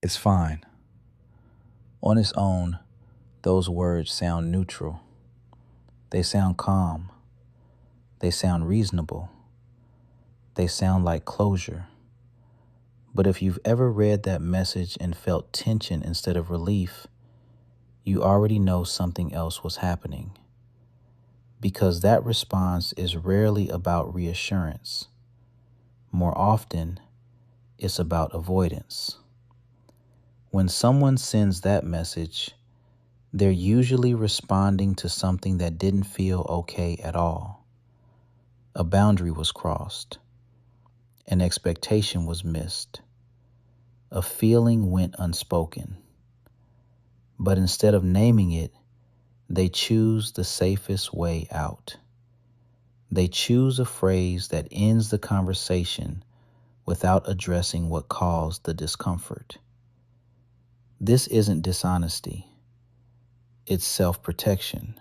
It's fine. On its own, those words sound neutral. They sound calm. They sound reasonable. They sound like closure. But if you've ever read that message and felt tension instead of relief, you already know something else was happening. Because that response is rarely about reassurance. More often, it's about avoidance. When someone sends that message, they're usually responding to something that didn't feel okay at all. A boundary was crossed. An expectation was missed. A feeling went unspoken. But instead of naming it, they choose the safest way out. They choose a phrase that ends the conversation without addressing what caused the discomfort. This isn't dishonesty. It's self-protection.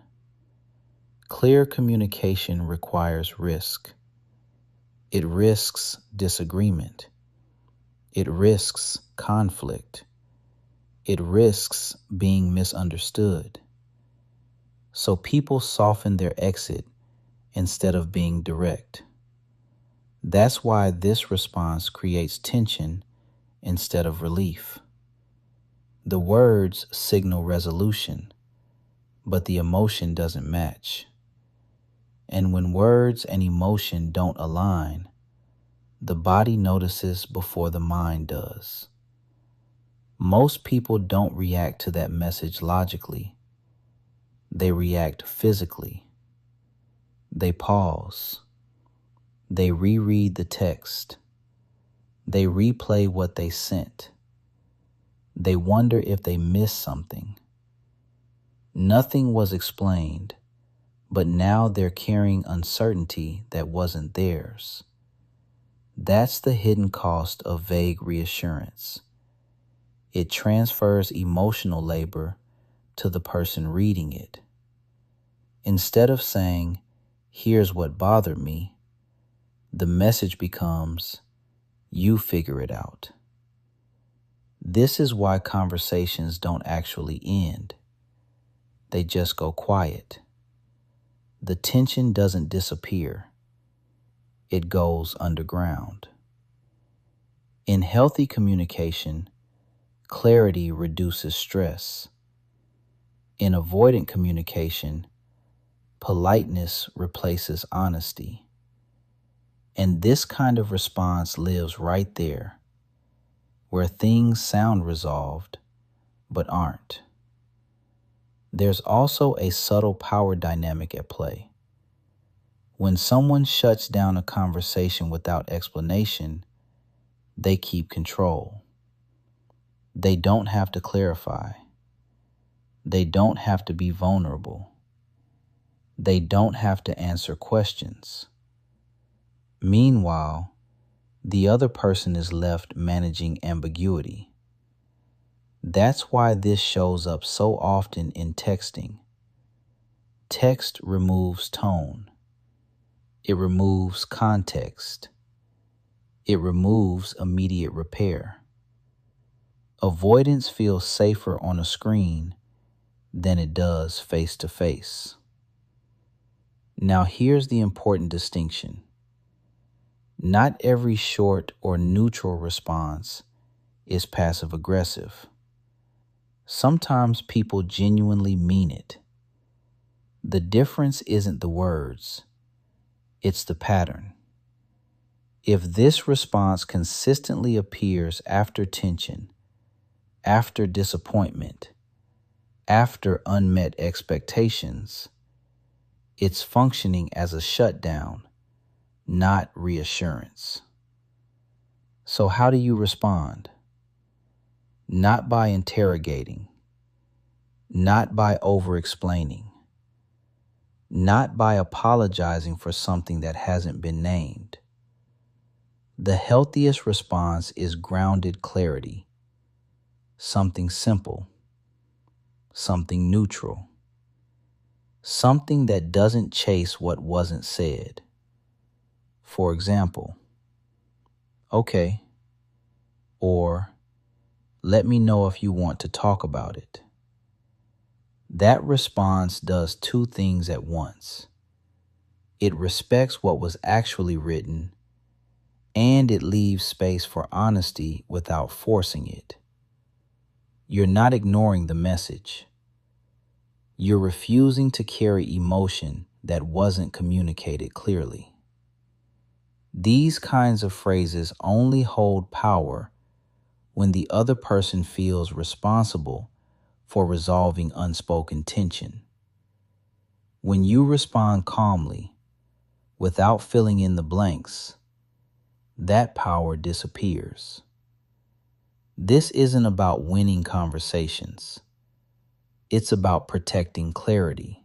Clear communication requires risk. It risks disagreement. It risks conflict. It risks being misunderstood. So people soften their exit instead of being direct. That's why this response creates tension instead of relief. The words signal resolution, but the emotion doesn't match. And when words and emotion don't align, the body notices before the mind does. Most people don't react to that message logically. They react physically. They pause. They reread the text. They replay what they sent. They wonder if they missed something. Nothing was explained, but now they're carrying uncertainty that wasn't theirs. That's the hidden cost of vague reassurance. It transfers emotional labor to the person reading it. Instead of saying, "Here's what bothered me," the message becomes, "You figure it out." This is why conversations don't actually end. They just go quiet. The tension doesn't disappear. It goes underground. In healthy communication, clarity reduces stress. In avoidant communication, politeness replaces honesty. And this kind of response lives right there, where things sound resolved, but aren't. There's also a subtle power dynamic at play. When someone shuts down a conversation without explanation, they keep control. They don't have to clarify. They don't have to be vulnerable. They don't have to answer questions. Meanwhile, the other person is left managing ambiguity. That's why this shows up so often in texting. Text removes tone. It removes context. It removes immediate repair. Avoidance feels safer on a screen than it does face to face. Now here's the important distinction. Not every short or neutral response is passive aggressive. Sometimes people genuinely mean it. The difference isn't the words, it's the pattern. If this response consistently appears after tension, after disappointment, after unmet expectations, it's functioning as a shutdown, not reassurance. So how do you respond? Not by interrogating, not by over-explaining, not by apologizing for something that hasn't been named. The healthiest response is grounded clarity, something simple, something neutral, something that doesn't chase what wasn't said. For example, "Okay," or Let me know if you want to talk about it. That response does two things at once. It respects what was actually written, and it leaves space for honesty without forcing it. You're not ignoring the message. You're refusing to carry emotion that wasn't communicated clearly. These kinds of phrases only hold power when the other person feels responsible for resolving unspoken tension. When you respond calmly, without filling in the blanks, that power disappears. This isn't about winning conversations. It's about protecting clarity.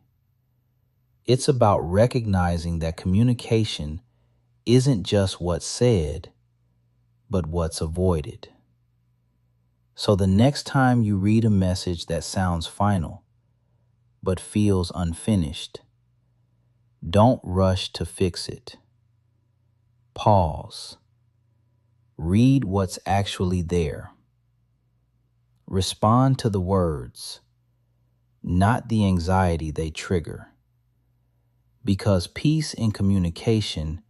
It's about recognizing that communication isn't just what's said, but what's avoided. So the next time you read a message that sounds final, but feels unfinished, don't rush to fix it. Pause. Read what's actually there. Respond to the words, not the anxiety they trigger. Because peace in communication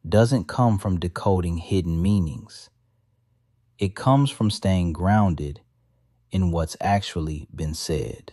doesn't come from decoding hidden meanings. It comes from staying grounded in what's actually been said.